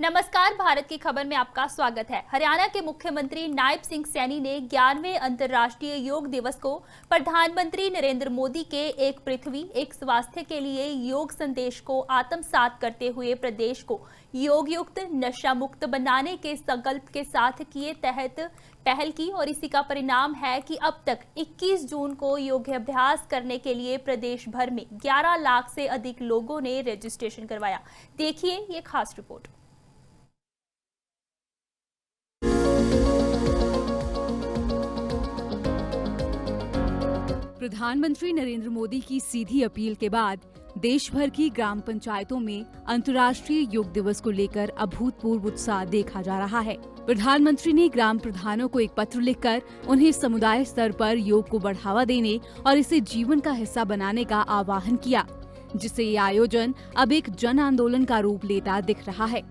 नमस्कार, भारत की खबर में आपका स्वागत है। हरियाणा के मुख्यमंत्री नायब सिंह सैनी ने 11वें अंतर्राष्ट्रीय योग दिवस को प्रधानमंत्री नरेंद्र मोदी के एक पृथ्वी एक स्वास्थ्य के लिए योग संदेश को आत्मसात करते हुए प्रदेश को योग युक्त नशा मुक्त बनाने के संकल्प के साथ किए तहत पहल की और इसी का परिणाम है कि अब तक 21 जून को योगाभ्यास करने के लिए प्रदेश भर में 11 लाख से अधिक लोगों ने रजिस्ट्रेशन करवाया। देखिए ये खास रिपोर्ट। प्रधानमंत्री नरेंद्र मोदी की सीधी अपील के बाद देश भर की ग्राम पंचायतों में अंतर्राष्ट्रीय योग दिवस को लेकर अभूतपूर्व उत्साह देखा जा रहा है। प्रधानमंत्री ने ग्राम प्रधानों को एक पत्र लिखकर उन्हें समुदाय स्तर पर योग को बढ़ावा देने और इसे जीवन का हिस्सा बनाने का आह्वान किया, जिससे ये आयोजन अब एक जन आंदोलन का रूप लेता दिख रहा है।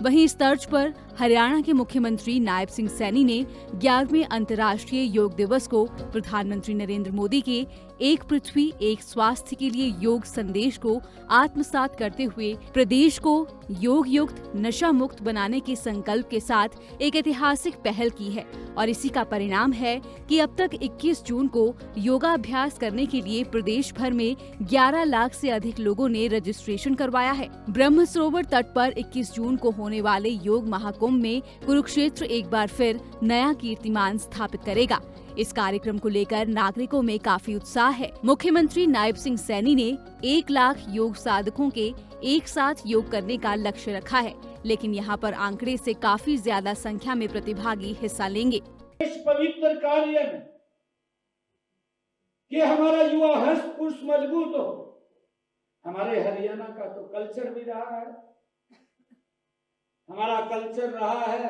वहीं इस तर्ज पर हरियाणा के मुख्यमंत्री नायब सिंह सैनी ने 11वें अंतर्राष्ट्रीय योग दिवस को प्रधानमंत्री नरेंद्र मोदी के एक पृथ्वी एक स्वास्थ्य के लिए योग संदेश को आत्मसात करते हुए प्रदेश को योग युक्त नशा मुक्त बनाने के संकल्प के साथ एक ऐतिहासिक पहल की है और इसी का परिणाम है कि अब तक 21 जून को योगाभ्यास करने के लिए प्रदेश भर में 11 लाख से अधिक लोगों ने रजिस्ट्रेशन करवाया है। ब्रह्म सरोवर तट पर 21 जून को होने वाले योग महाकुंभ में कुरुक्षेत्र एक बार फिर नया कीर्तिमान स्थापित करेगा। इस कार्यक्रम को लेकर नागरिकों में काफी उत्साह है। मुख्यमंत्री नायब सिंह सैनी ने 1 लाख योग साधकों के एक साथ योग करने का लक्ष्य रखा है, लेकिन यहाँ पर आंकड़े से काफी ज्यादा संख्या में प्रतिभागी हिस्सा लेंगे। इस पवित्र कार्य में कि हमारा युवा हस्त पुरुष मजबूत हो। हमारे हरियाणा का तो कल्चर भी रहा है, हमारा कल्चर रहा है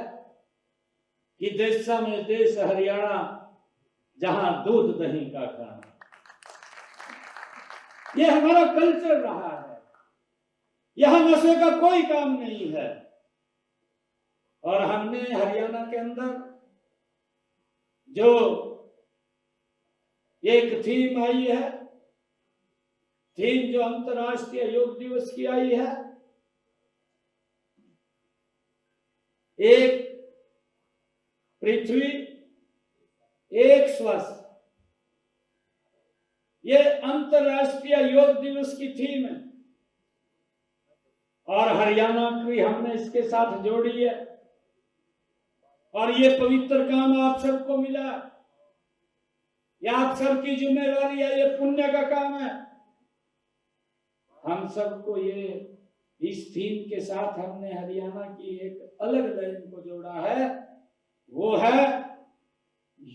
कि देश में देश हरियाणा जहां दूध दही का खाना, ये हमारा कल्चर रहा है। यहां नशे का कोई काम नहीं है। और हमने हरियाणा के अंदर जो एक थीम आई है, थीम जो अंतर्राष्ट्रीय योग दिवस की आई है, एक पृथ्वी एक स्वास्थ्य, ये अंतर्राष्ट्रीय योग दिवस की थीम है और हरियाणा की हमने इसके साथ जोड़ी है। और ये पवित्र काम आप सबको मिला, ये आप सबकी जिम्मेवारी है, ये पुण्य का काम है। हम सबको ये इस थीम के साथ हमने हरियाणा की एक अलग लाइन को जोड़ा है, वो है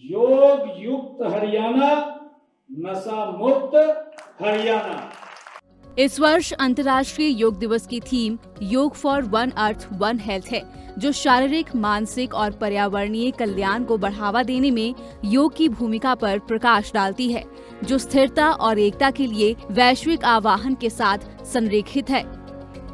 योग युक्त हरियाणा, नशा मुक्त हरियाणा। इस वर्ष अंतर्राष्ट्रीय योग दिवस की थीम योग for one earth one health है, जो शारीरिक, मानसिक और पर्यावरणीय कल्याण को बढ़ावा देने में योग की भूमिका पर प्रकाश डालती है, जो स्थिरता और एकता के लिए वैश्विक आह्वान के साथ संरेखित है।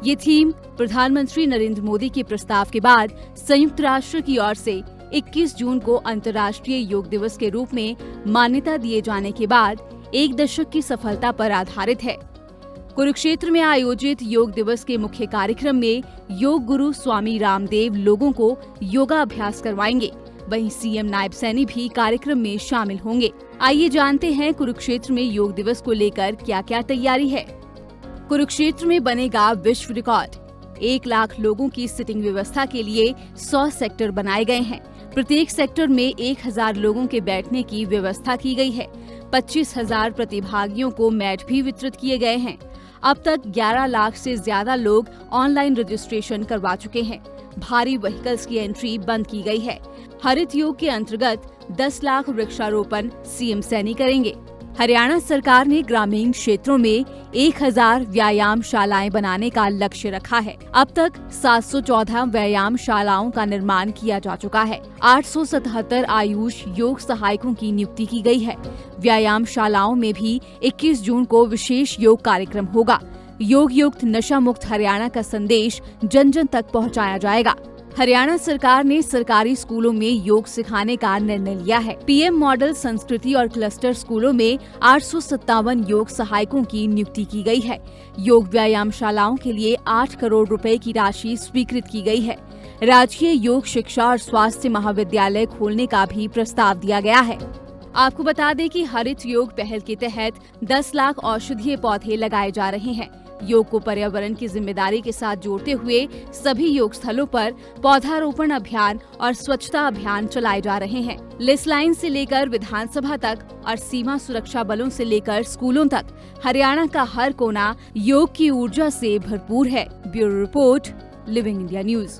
ये थीम प्रधानमंत्री नरेंद्र मोदी के प्रस्ताव के बाद संयुक्त राष्ट्र की ओर से 21 जून को अंतर्राष्ट्रीय योग दिवस के रूप में मान्यता दिए जाने के बाद 1 दशक की सफलता पर आधारित है। कुरुक्षेत्र में आयोजित योग दिवस के मुख्य कार्यक्रम में योग गुरु स्वामी रामदेव लोगों को योगाभ्यास करवाएंगे। वहीं सीएम नायब सैनी भी कार्यक्रम में शामिल होंगे। आइए जानते हैं कुरुक्षेत्र में योग दिवस को लेकर क्या क्या तैयारी है। कुरुक्षेत्र में बनेगा विश्व रिकॉर्ड। 1 लाख लोगों की सिटिंग व्यवस्था के लिए 100 सेक्टर बनाए गए हैं। प्रत्येक सेक्टर में 1000 लोगों के बैठने की व्यवस्था की गई है। 25,000 प्रतिभागियों को मैट भी वितरित किए गए हैं। अब तक 11 लाख से ज्यादा लोग ऑनलाइन रजिस्ट्रेशन करवा चुके हैं। भारी व्हीकल्स की एंट्री बंद की गई है। हरित योग के अंतर्गत 10 लाख वृक्षारोपण सीएम सैनी करेंगे। हरियाणा सरकार ने ग्रामीण क्षेत्रों में 1000 व्यायाम शालाएं बनाने का लक्ष्य रखा है। अब तक 714 व्यायाम शालाओं का निर्माण किया जा चुका है। 877 आयुष योग सहायकों की नियुक्ति की गई है। व्यायाम शालाओं में भी 21 जून को विशेष योग कार्यक्रम होगा। योग युक्त नशा मुक्त हरियाणा का संदेश जन जन तक पहुंचाया जाएगा। हरियाणा सरकार ने सरकारी स्कूलों में योग सिखाने का निर्णय लिया है। पीएम मॉडल संस्कृति और क्लस्टर स्कूलों में 857 योग सहायकों की नियुक्ति की गई है। योग व्यायामशालाओं के लिए 8 करोड़ रुपए की राशि स्वीकृत की गई है। राजकीय योग शिक्षा और स्वास्थ्य महाविद्यालय खोलने का भी प्रस्ताव दिया गया है। आपको बता दें कि हरित योग पहल के तहत 10 लाख औषधीय पौधे लगाए जा रहे हैं। योग को पर्यावरण की जिम्मेदारी के साथ जोड़ते हुए सभी योग स्थलों पर पौधारोपण अभियान और स्वच्छता अभियान चलाए जा रहे हैं। लिस्ट लाइन से लेकर विधानसभा तक और सीमा सुरक्षा बलों से लेकर स्कूलों तक हरियाणा का हर कोना योग की ऊर्जा से भरपूर है। Bureau report, living India news.